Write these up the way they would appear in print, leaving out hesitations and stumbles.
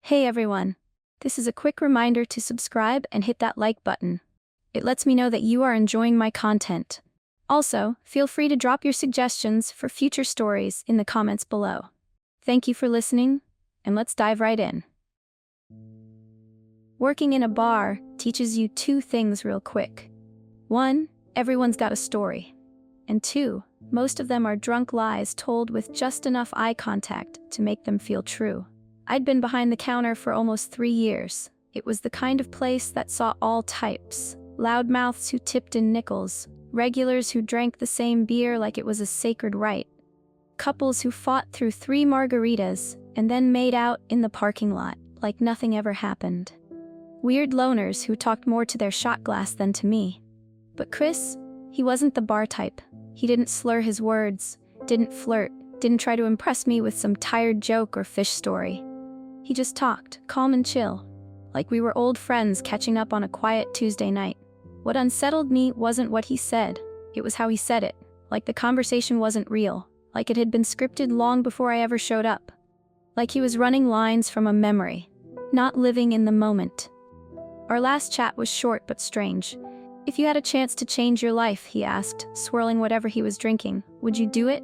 Hey everyone! This is a quick reminder to subscribe and hit that like button. It lets me know that you are enjoying my content. Also, feel free to drop your suggestions for future stories in the comments below. Thank you for listening, and let's dive right in. Working in a bar teaches you two things real quick. 1, everyone's got a story. And 2, most of them are drunk lies told with just enough eye contact to make them feel true. I'd been behind the counter for almost 3 years. It was the kind of place that saw all types. Loudmouths who tipped in nickels, regulars who drank the same beer like it was a sacred rite, couples who fought through 3 margaritas and then made out in the parking lot like nothing ever happened. Weird loners who talked more to their shot glass than to me. But Chris, he wasn't the bar type. He didn't slur his words, didn't flirt, didn't try to impress me with some tired joke or fish story. He just talked, calm and chill, like we were old friends catching up on a quiet Tuesday night. What unsettled me wasn't what he said, it was how he said it, like the conversation wasn't real, like it had been scripted long before I ever showed up. Like he was running lines from a memory, not living in the moment. Our last chat was short but strange. If you had a chance to change your life, he asked, swirling whatever he was drinking, would you do it?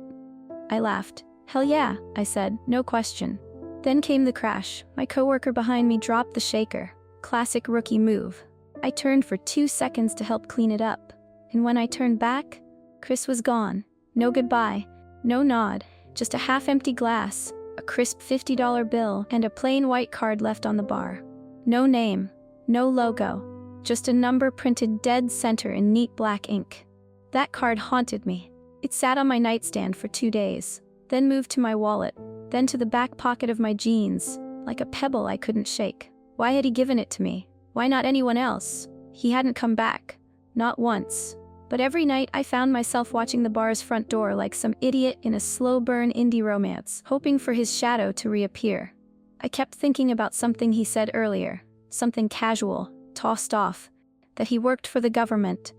I laughed. Hell yeah, I said, no question. Then came the crash. My coworker behind me dropped the shaker. Classic rookie move. I turned for 2 seconds to help clean it up. And when I turned back, Chris was gone. No goodbye, no nod, just a half-empty glass, a crisp $50 bill, and a plain white card left on the bar. No name, no logo, just a number printed dead center in neat black ink. That card haunted me. It sat on my nightstand for 2 days, then moved to my wallet, then to the back pocket of my jeans, like a pebble I couldn't shake. Why had he given it to me? Why not anyone else? He hadn't come back. Not once. But every night I found myself watching the bar's front door like some idiot in a slow-burn indie romance, hoping for his shadow to reappear. I kept thinking about something he said earlier, something casual, tossed off, that he worked for the government.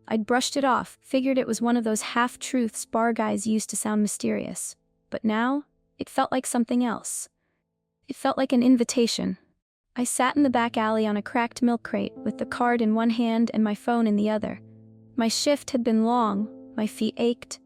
I'd brushed it off, figured it was one of those half-truths bar guys used to sound mysterious. But now, it felt like something else. It felt like an invitation. I sat in the back alley on a cracked milk crate with the card in one hand and my phone in the other. My shift had been long, my feet ached.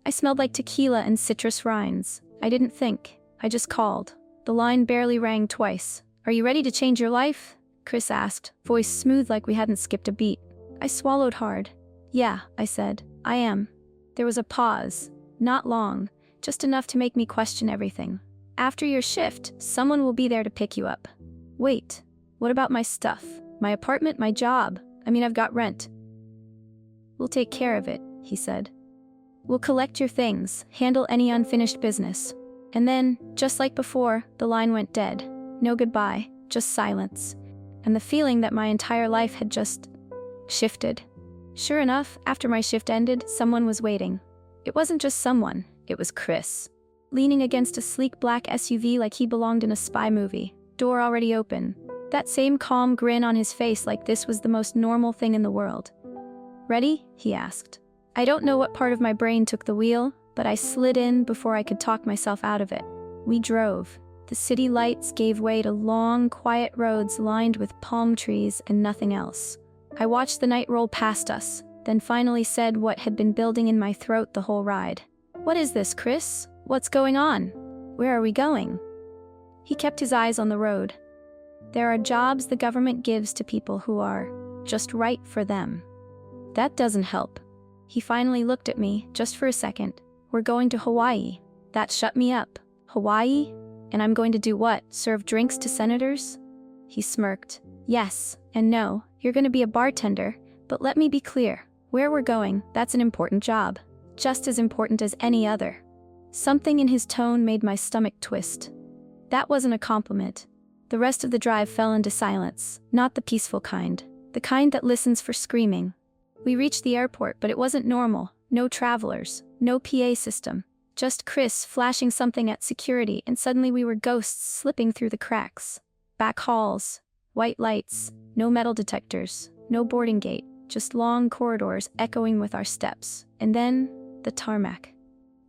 I smelled like tequila and citrus rinds. I didn't think, I just called. The line barely rang twice. Are you ready to change your life? Chris asked, voice smooth like we hadn't skipped a beat. I swallowed hard. Yeah, I said, I am. There was a pause, not long, just enough to make me question everything. After your shift, someone will be there to pick you up. Wait, what about my stuff? My apartment, my job? I've got rent. We'll take care of it, he said. We'll collect your things, handle any unfinished business. And then, just like before, the line went dead. No goodbye, just silence. And the feeling that my entire life had just shifted. Sure enough, after my shift ended, someone was waiting. It wasn't just someone, it was Chris. Leaning against a sleek black SUV like he belonged in a spy movie, door already open. That same calm grin on his face like this was the most normal thing in the world. Ready? He asked. I don't know what part of my brain took the wheel, but I slid in before I could talk myself out of it. We drove. The city lights gave way to long, quiet roads lined with palm trees and nothing else. I watched the night roll past us, then finally said what had been building in my throat the whole ride. What is this, Chris? What's going on? Where are we going? He kept his eyes on the road. There are jobs the government gives to people who are just right for them. That doesn't help. He finally looked at me, just for a second. We're going to Hawaii. That shut me up. Hawaii? And I'm going to do what? Serve drinks to senators? He smirked. Yes, and no, you're going to be a bartender, but let me be clear. Where we're going, that's an important job. Just as important as any other. Something in his tone made my stomach twist. That wasn't a compliment. The rest of the drive fell into silence, not the peaceful kind. The kind that listens for screaming. We reached the airport, but it wasn't normal. No travelers, no PA system. Just Chris flashing something at security, and suddenly we were ghosts slipping through the cracks. Back halls, white lights, no metal detectors, no boarding gate, just long corridors echoing with our steps. And then, the tarmac.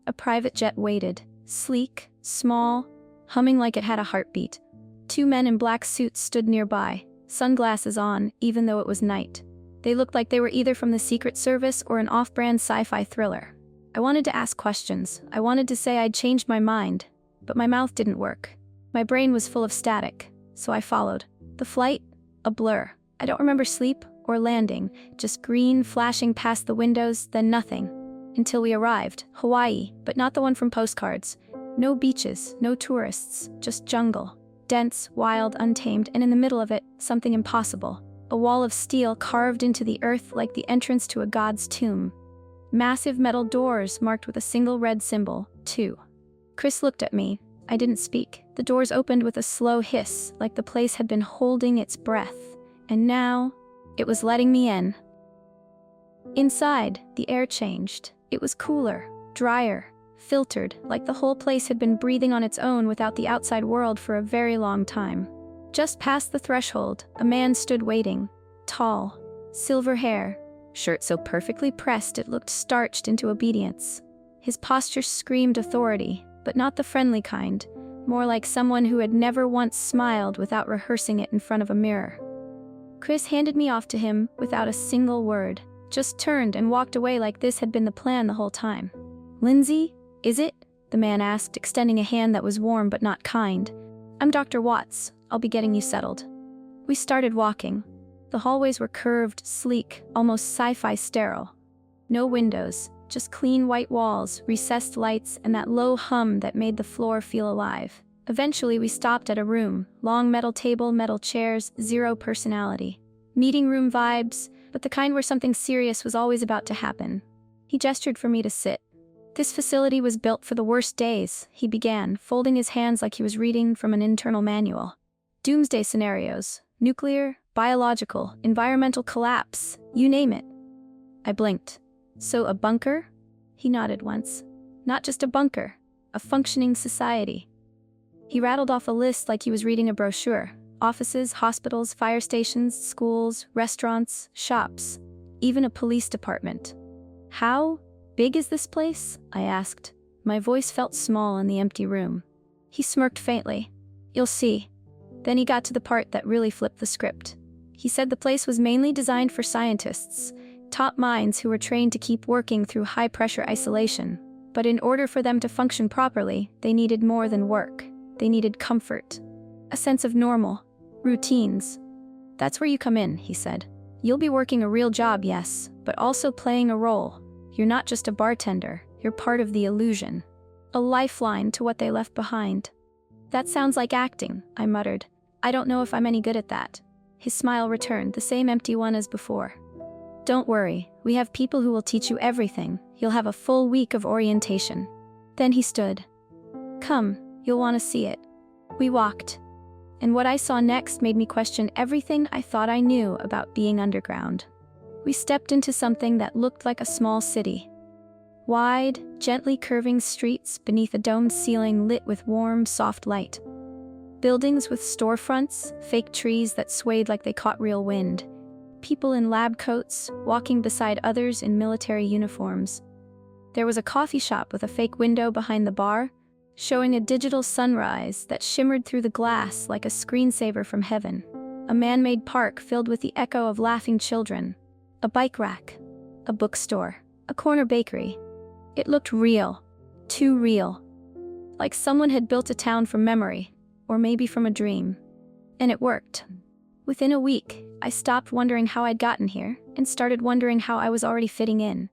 A private jet waited, sleek, small, humming like it had a heartbeat. Two men in black suits stood nearby, sunglasses on, even though it was night. They looked like they were either from the Secret Service or an off-brand sci-fi thriller. I wanted to ask questions. I wanted to say I'd changed my mind, but my mouth didn't work. My brain was full of static, so I followed. The flight? A blur. I don't remember sleep or landing, just green flashing past the windows, then nothing. Until we arrived. Hawaii, but not the one from postcards. No beaches, no tourists, just jungle. Dense, wild, untamed, and in the middle of it, something impossible. A wall of steel carved into the earth like the entrance to a god's tomb. Massive metal doors marked with a single red symbol, 2. Chris looked at me. I didn't speak. The doors opened with a slow hiss, like the place had been holding its breath. And now, it was letting me in. Inside, the air changed. It was cooler, drier, filtered, like the whole place had been breathing on its own without the outside world for a very long time. Just past the threshold, a man stood waiting. Tall, silver hair, shirt so perfectly pressed it looked starched into obedience. His posture screamed authority, but not the friendly kind, more like someone who had never once smiled without rehearsing it in front of a mirror. Chris handed me off to him without a single word, just turned and walked away like this had been the plan the whole time. "Lindsay, is it?" the man asked, extending a hand that was warm but not kind. "I'm Dr. Watts. I'll be getting you settled." We started walking. The hallways were curved, sleek, almost sci-fi sterile. No windows, just clean white walls, recessed lights, and that low hum that made the floor feel alive. Eventually we stopped at a room, long metal table, metal chairs, zero personality. Meeting room vibes, but the kind where something serious was always about to happen. He gestured for me to sit. "This facility was built for the worst days," he began, folding his hands like he was reading from an internal manual. "Doomsday scenarios, nuclear, biological, environmental collapse, you name it." I blinked. "So a bunker?" He nodded once. "Not just a bunker, a functioning society." He rattled off a list like he was reading a brochure. Offices, hospitals, fire stations, schools, restaurants, shops, even a police department. "How big is this place?" I asked. My voice felt small in the empty room. He smirked faintly. "You'll see." Then he got to the part that really flipped the script. He said the place was mainly designed for scientists, top minds who were trained to keep working through high-pressure isolation. But in order for them to function properly, they needed more than work. They needed comfort. A sense of normal. Routines. "That's where you come in," he said. "You'll be working a real job, yes, but also playing a role. You're not just a bartender, you're part of the illusion. A lifeline to what they left behind." "That sounds like acting," I muttered. "I don't know if I'm any good at that." His smile returned, the same empty one as before. "Don't worry, we have people who will teach you everything. You'll have a full week of orientation." Then he stood. "Come, you'll want to see it." We walked. And what I saw next made me question everything I thought I knew about being underground. We stepped into something that looked like a small city. Wide, gently curving streets beneath a domed ceiling lit with warm, soft light. Buildings with storefronts, fake trees that swayed like they caught real wind. People in lab coats, walking beside others in military uniforms. There was a coffee shop with a fake window behind the bar, showing a digital sunrise that shimmered through the glass like a screensaver from heaven. A man-made park filled with the echo of laughing children. A bike rack. A bookstore. A corner bakery. It looked real. Too real. Like someone had built a town from memory, or maybe from a dream. And it worked. Within a week, I stopped wondering how I'd gotten here, and started wondering how I was already fitting in.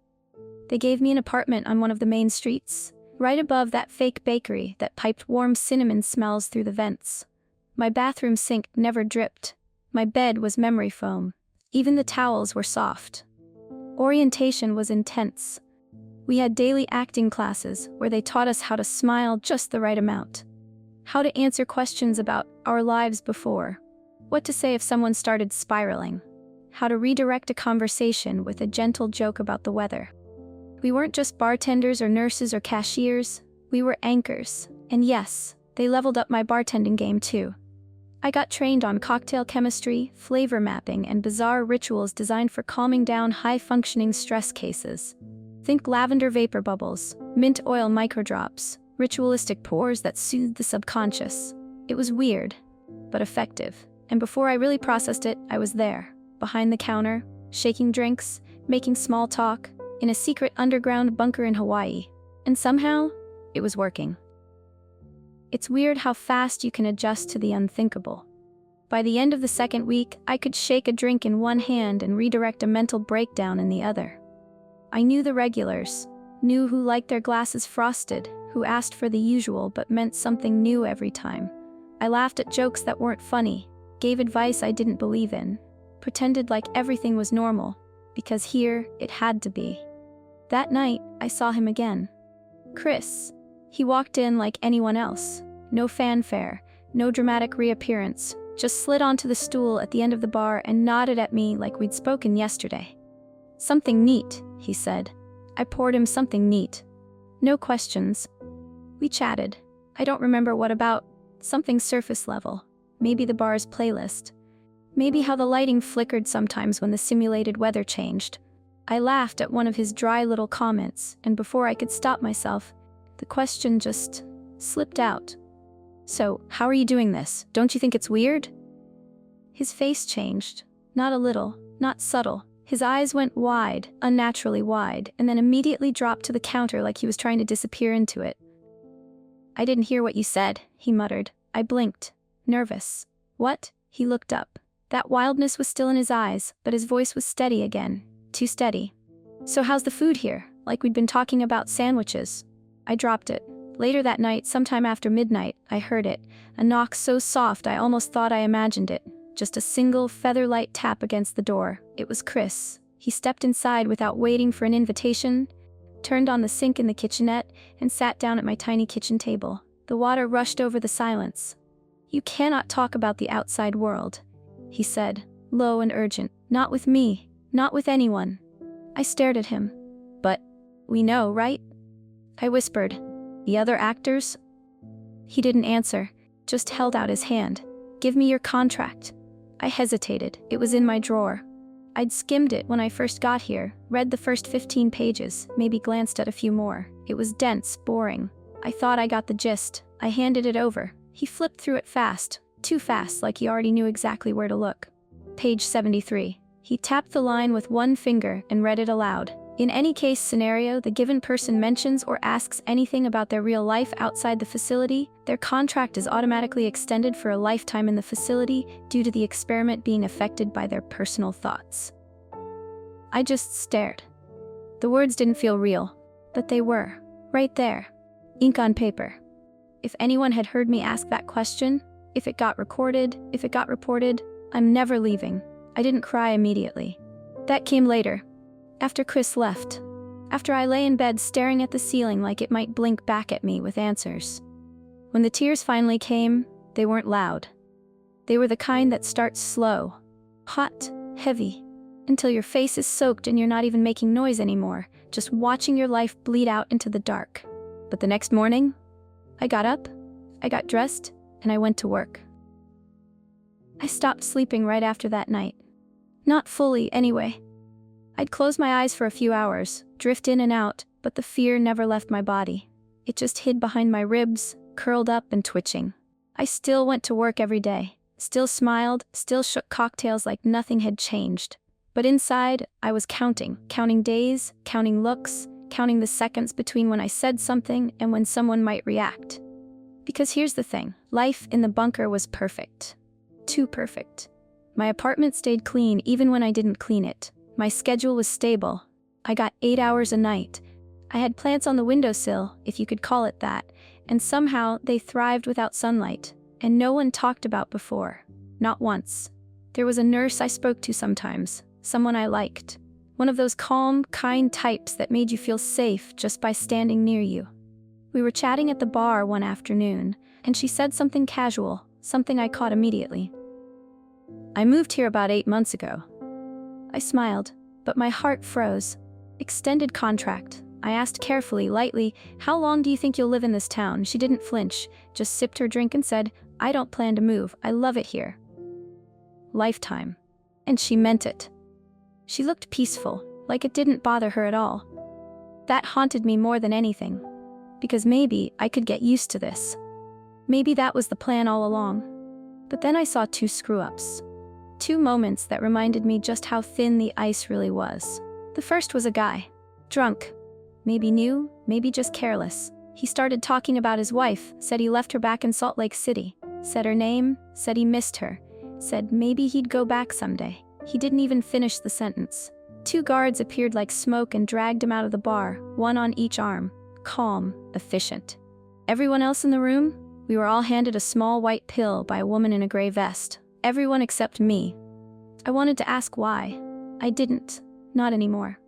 They gave me an apartment on one of the main streets, right above that fake bakery that piped warm cinnamon smells through the vents. My bathroom sink never dripped. My bed was memory foam. Even the towels were soft. Orientation was intense. We had daily acting classes where they taught us how to smile just the right amount. How to answer questions about our lives before. What to say if someone started spiraling. How to redirect a conversation with a gentle joke about the weather. We weren't just bartenders or nurses or cashiers, we were anchors. And yes, they leveled up my bartending game too. I got trained on cocktail chemistry, flavor mapping, and bizarre rituals designed for calming down high-functioning stress cases. Think lavender vapor bubbles, mint oil microdrops, ritualistic pours that soothed the subconscious. It was weird, but effective. And before I really processed it, I was there, behind the counter, shaking drinks, making small talk, in a secret underground bunker in Hawaii. And somehow, it was working. It's weird how fast you can adjust to the unthinkable. By the end of the second week, I could shake a drink in one hand and redirect a mental breakdown in the other. I knew the regulars, knew who liked their glasses frosted, who asked for the usual but meant something new every time. I laughed at jokes that weren't funny, gave advice I didn't believe in, pretended like everything was normal, because here, it had to be. That night, I saw him again. Chris. He walked in like anyone else. No fanfare, no dramatic reappearance, just slid onto the stool at the end of the bar and nodded at me like we'd spoken yesterday. "Something neat," he said. I poured him something neat. No questions. We chatted. I don't remember what about, something surface level. Maybe the bar's playlist. Maybe how the lighting flickered sometimes when the simulated weather changed. I laughed at one of his dry little comments, and before I could stop myself, the question just slipped out. "So, how are you doing this? Don't you think it's weird?" His face changed. Not a little, not subtle. His eyes went wide, unnaturally wide, and then immediately dropped to the counter like he was trying to disappear into it. "I didn't hear what you said," he muttered. I blinked. Nervous. "What?" He looked up. That wildness was still in his eyes, but his voice was steady again. Too steady. "So how's the food here? Like we'd been talking about sandwiches." I dropped it. Later that night, sometime after midnight, I heard it. A knock so soft I almost thought I imagined it. Just a single feather-light tap against the door. It was Chris. He stepped inside without waiting for an invitation, turned on the sink in the kitchenette, and sat down at my tiny kitchen table. The water rushed over the silence. "You cannot talk about the outside world," he said, low and urgent. "Not with me. Not with anyone." I stared at him. "But we know, right?" I whispered. "The other actors?" He didn't answer, just held out his hand. "Give me your contract." I hesitated. It was in my drawer. I'd skimmed it when I first got here, read the first 15 pages, maybe glanced at a few more. It was dense, boring. I thought I got the gist. I handed it over. He flipped through it fast, too fast, like he already knew exactly where to look. Page 73. He tapped the line with one finger and read it aloud. "In any case scenario the given person mentions or asks anything about their real life outside the facility, their contract is automatically extended for a lifetime in the facility due to the experiment being affected by their personal thoughts." I just stared. The words didn't feel real, but they were. Right there. Ink on paper. If anyone had heard me ask that question, if it got recorded, if it got reported, I'm never leaving. I didn't cry immediately. That came later. After Chris left. After I lay in bed staring at the ceiling like it might blink back at me with answers. When the tears finally came, they weren't loud. They were the kind that start slow, hot, heavy, until your face is soaked and you're not even making noise anymore, just watching your life bleed out into the dark. But the next morning, I got up, I got dressed, and I went to work. I stopped sleeping right after that night. Not fully, anyway. I'd close my eyes for a few hours, drift in and out, but the fear never left my body. It just hid behind my ribs, curled up and twitching. I still went to work every day, still smiled, still shook cocktails like nothing had changed. But inside, I was counting days, counting looks, counting the seconds between when I said something and when someone might react. Because here's the thing, life in the bunker was perfect. Too perfect. My apartment stayed clean even when I didn't clean it. My schedule was stable. I got 8 hours a night. I had plants on the windowsill, if you could call it that, and somehow they thrived without sunlight, and no one talked about before. Not once. There was a nurse I spoke to sometimes, someone I liked. One of those calm, kind types that made you feel safe just by standing near you. We were chatting at the bar one afternoon, and she said something casual, something I caught immediately. "I moved here about 8 months ago." I smiled, but my heart froze. "Extended contract." I asked carefully, lightly, "How long do you think you'll live in this town?" She didn't flinch, just sipped her drink and said, "I don't plan to move, I love it here." Lifetime. And she meant it. She looked peaceful, like it didn't bother her at all. That haunted me more than anything. Because maybe I could get used to this. Maybe that was the plan all along. But then I saw two screw-ups. Two moments that reminded me just how thin the ice really was. The first was a guy. Drunk. Maybe new, maybe just careless. He started talking about his wife, said he left her back in Salt Lake City. Said her name, said he missed her. Said maybe he'd go back someday. He didn't even finish the sentence. Two guards appeared like smoke and dragged him out of the bar, one on each arm. Calm, efficient. Everyone else in the room? We were all handed a small white pill by a woman in a gray vest. Everyone except me. I wanted to ask why. I didn't. Not anymore.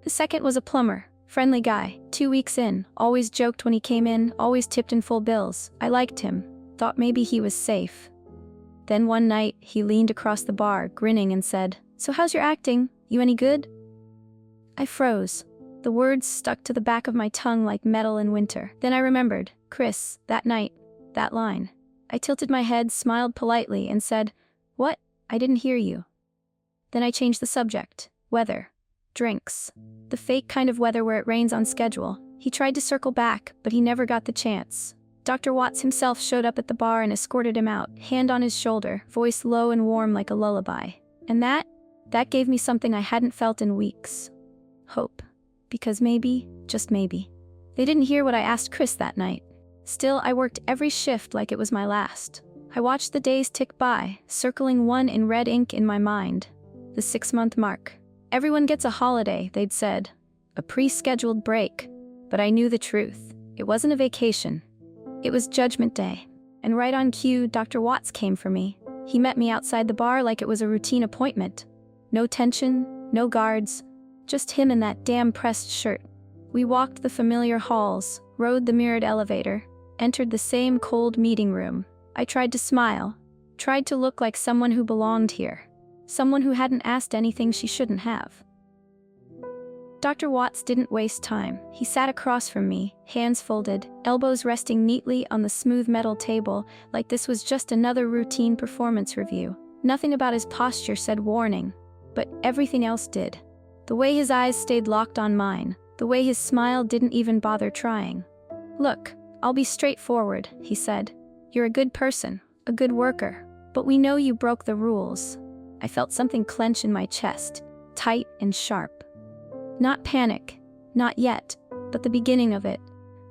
The second was a plumber. Friendly guy. 2 weeks in. Always joked when he came in, always tipped in full bills. I liked him. Thought maybe he was safe. Then one night, he leaned across the bar, grinning and said, "So how's your acting? You any good?" I froze. The words stuck to the back of my tongue like metal in winter. Then I remembered. Chris, that night. That line. I tilted my head, smiled politely, and said, "What? I didn't hear you." Then I changed the subject. Weather. Drinks. The fake kind of weather where it rains on schedule. He tried to circle back, but he never got the chance. Dr. Watts himself showed up at the bar and escorted him out, hand on his shoulder, voice low and warm like a lullaby. And that gave me something I hadn't felt in weeks. Hope. Because maybe, just maybe, they didn't hear what I asked Chris that night. Still, I worked every shift like it was my last. I watched the days tick by, circling one in red ink in my mind. The 6-month mark. Everyone gets a holiday, they'd said. A pre-scheduled break. But I knew the truth. It wasn't a vacation. It was Judgment Day. And right on cue, Dr. Watts came for me. He met me outside the bar like it was a routine appointment. No tension, no guards, just him in that damn pressed shirt. We walked the familiar halls, rode the mirrored elevator, entered the same cold meeting room. I tried to smile, tried to look like someone who belonged here, someone who hadn't asked anything she shouldn't have. Dr. Watts didn't waste time. He sat across from me, hands folded, elbows resting neatly on the smooth metal table, like this was just another routine performance review. Nothing about his posture said warning, but everything else did. The way his eyes stayed locked on mine, the way his smile didn't even bother trying. "Look, I'll be straightforward," he said. "You're a good person, a good worker, but we know you broke the rules." I felt something clench in my chest, tight and sharp. Not panic, not yet, but the beginning of it.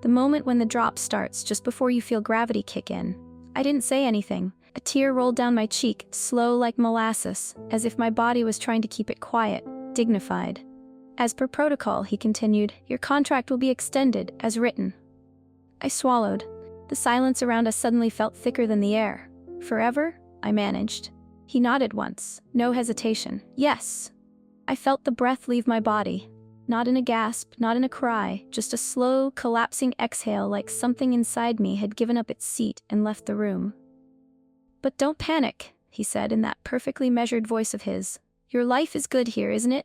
The moment when the drop starts just before you feel gravity kick in. I didn't say anything. A tear rolled down my cheek, slow like molasses, as if my body was trying to keep it quiet, dignified. "As per protocol," he continued, "your contract will be extended, as written." I swallowed. The silence around us suddenly felt thicker than the air. "Forever?" I managed. He nodded once, no hesitation. "Yes." I felt the breath leave my body. Not in a gasp, not in a cry, just a slow, collapsing exhale like something inside me had given up its seat and left the room. "But don't panic," he said in that perfectly measured voice of his. "Your life is good here, isn't it?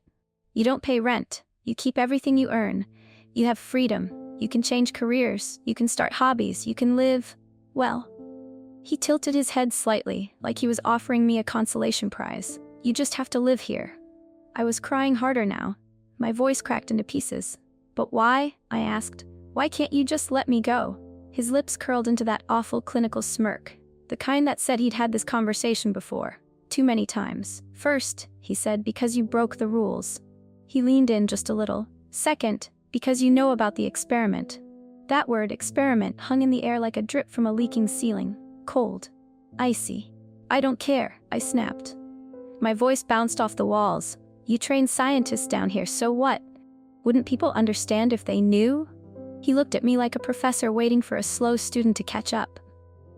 You don't pay rent. You keep everything you earn. You have freedom. You can change careers. You can start hobbies. You can live, well." He tilted his head slightly, like he was offering me a consolation prize. "You just have to live here." I was crying harder now. My voice cracked into pieces. "But why?" I asked. "Why can't you just let me go?" His lips curled into that awful clinical smirk, the kind that said he'd had this conversation before. Too many times. "First," he said, "because you broke the rules." He leaned in just a little. "Second, because you know about the experiment." That word, experiment, hung in the air like a drip from a leaking ceiling. Cold. Icy. "I don't care," I snapped. My voice bounced off the walls. "You train scientists down here, so what? Wouldn't people understand if they knew?" He looked at me like a professor waiting for a slow student to catch up.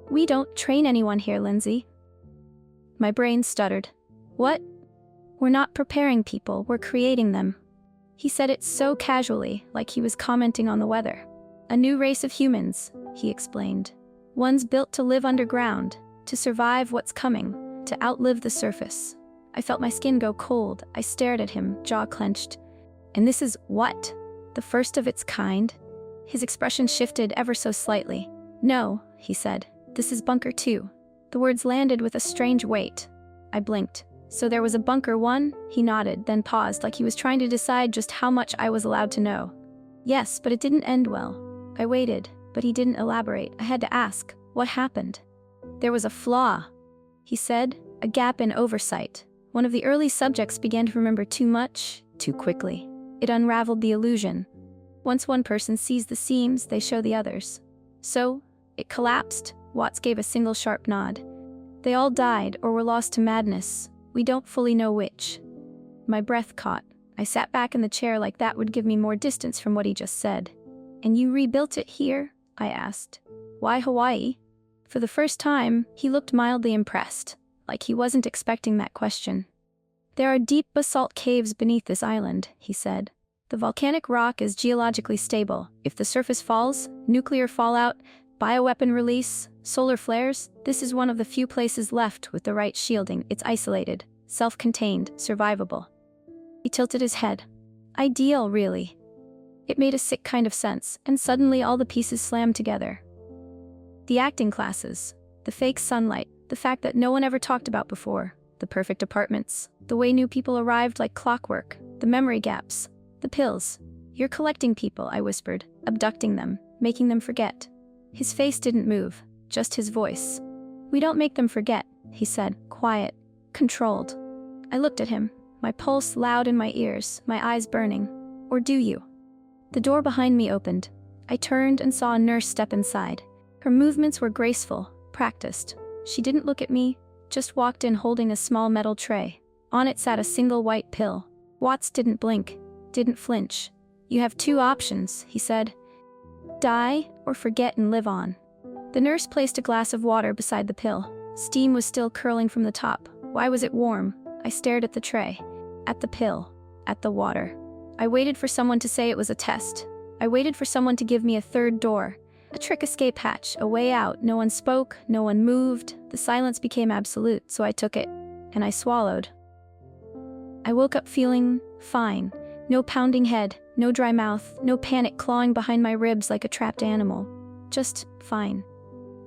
"We don't train anyone here, Lindsay." My brain stuttered. "What?" "We're not preparing people, we're creating them." He said it so casually, like he was commenting on the weather. "A new race of humans," he explained. "Ones built to live underground, to survive what's coming, to outlive the surface." I felt my skin go cold. I stared at him, jaw clenched. "And this is what? The first of its kind?" His expression shifted ever so slightly. "No," he said. "This is Bunker 2. The words landed with a strange weight. I blinked. "So there was a Bunker 1? He nodded, then paused like he was trying to decide just how much I was allowed to know. "Yes, but it didn't end well." I waited, but he didn't elaborate. I had to ask, "What happened?" "There was a flaw." he said, a gap in oversight. One of the early subjects began to remember too much, too quickly. It unraveled the illusion. Once one person sees the seams, they show the others. So, it collapsed. Watts gave a single sharp nod. They all died or were lost to madness. We don't fully know which. My breath caught. I sat back in the chair like that would give me more distance from what he just said. And you rebuilt it here? I asked. Why Hawaii? For the first time, he looked mildly impressed, like he wasn't expecting that question. There are deep basalt caves beneath this island, he said. The volcanic rock is geologically stable. If the surface falls, nuclear fallout, bioweapon release, solar flares, this is one of the few places left with the right shielding. It's isolated, self-contained, survivable. He tilted his head. Ideal, really. It made a sick kind of sense, and suddenly all the pieces slammed together. The acting classes, the fake sunlight, the fact that no one ever talked about before, the perfect apartments, the way new people arrived like clockwork, the memory gaps, the pills. You're collecting people, I whispered, abducting them, making them forget. His face didn't move, just his voice. We don't make them forget, he said, quiet, controlled. I looked at him, my pulse loud in my ears, my eyes burning. Or do you? The door behind me opened. I turned and saw a nurse step inside. Her movements were graceful, practiced. She didn't look at me, just walked in holding a small metal tray. On it sat a single white pill. Watts didn't blink, didn't flinch. You have two options, he said. Die or forget and live on. The nurse placed a glass of water beside the pill. Steam was still curling from the top. Why was it warm? I stared at the tray, at the pill, at the water. I waited for someone to say it was a test. I waited for someone to give me a third door, a trick escape hatch, a way out. No one spoke, no one moved. The silence became absolute, so I took it, and I swallowed. I woke up feeling fine. No pounding head, no dry mouth, no panic clawing behind my ribs like a trapped animal. Just fine.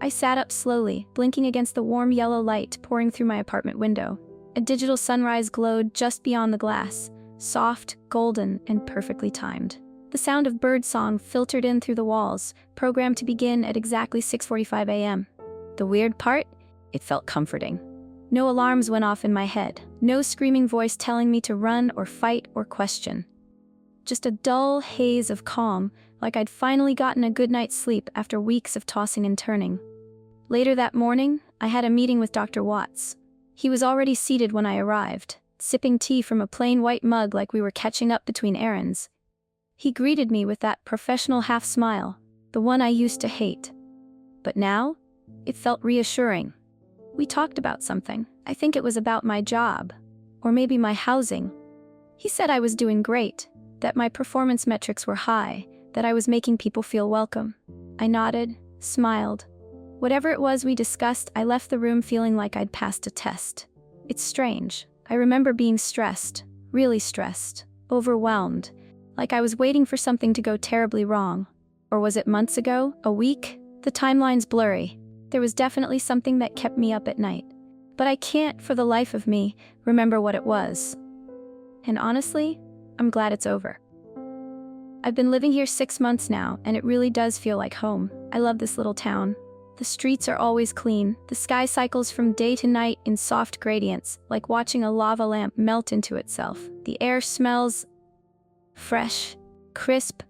I sat up slowly, blinking against the warm yellow light pouring through my apartment window. A digital sunrise glowed just beyond the glass, soft, golden, and perfectly timed. The sound of birdsong filtered in through the walls, programmed to begin at exactly 6:45 a.m. The weird part? It felt comforting. No alarms went off in my head, no screaming voice telling me to run or fight or question. Just a dull haze of calm, like I'd finally gotten a good night's sleep after weeks of tossing and turning. Later that morning, I had a meeting with Dr. Watts. He was already seated when I arrived, sipping tea from a plain white mug like we were catching up between errands. He greeted me with that professional half-smile, the one I used to hate. But now, it felt reassuring. We talked about something. I think it was about my job, or maybe my housing. He said I was doing great, that my performance metrics were high, that I was making people feel welcome. I nodded, smiled. Whatever it was we discussed, I left the room feeling like I'd passed a test. It's strange. I remember being stressed, really stressed, overwhelmed, like I was waiting for something to go terribly wrong. Or was it months ago? A week? The timeline's blurry. There was definitely something that kept me up at night. But I can't, for the life of me, remember what it was. And honestly, I'm glad it's over. I've been living here 6 months now, and it really does feel like home. I love this little town. The streets are always clean. The sky cycles from day to night in soft gradients, like watching a lava lamp melt into itself. The air smells fresh, crisp,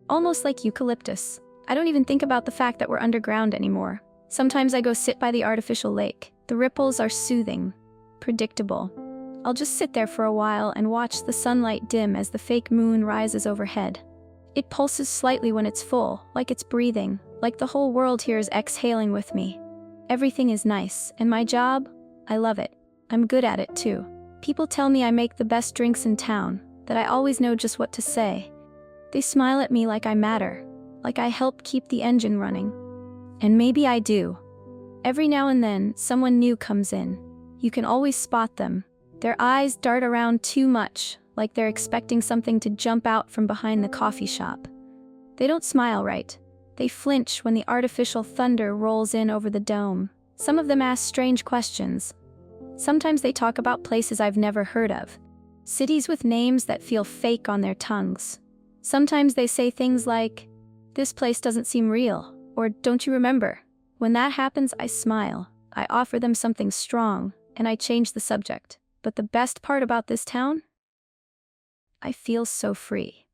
almost like eucalyptus. I don't even think about the fact that we're underground anymore. Sometimes I go sit by the artificial lake. The ripples are soothing, predictable. I'll just sit there for a while and watch the sunlight dim as the fake moon rises overhead. It pulses slightly when it's full, like it's breathing, like the whole world here is exhaling with me. Everything is nice, and my job? I love it. I'm good at it too. People tell me I make the best drinks in town, that I always know just what to say. They smile at me like I matter, like I help keep the engine running. And maybe I do. Every now and then, someone new comes in. You can always spot them. Their eyes dart around too much, like they're expecting something to jump out from behind the coffee shop. They don't smile right. They flinch when the artificial thunder rolls in over the dome. Some of them ask strange questions. Sometimes they talk about places I've never heard of. Cities with names that feel fake on their tongues. Sometimes they say things like, "This place doesn't seem real," or "Don't you remember?" When that happens, I smile. I offer them something strong, and I change the subject. But the best part about this town? I feel so free.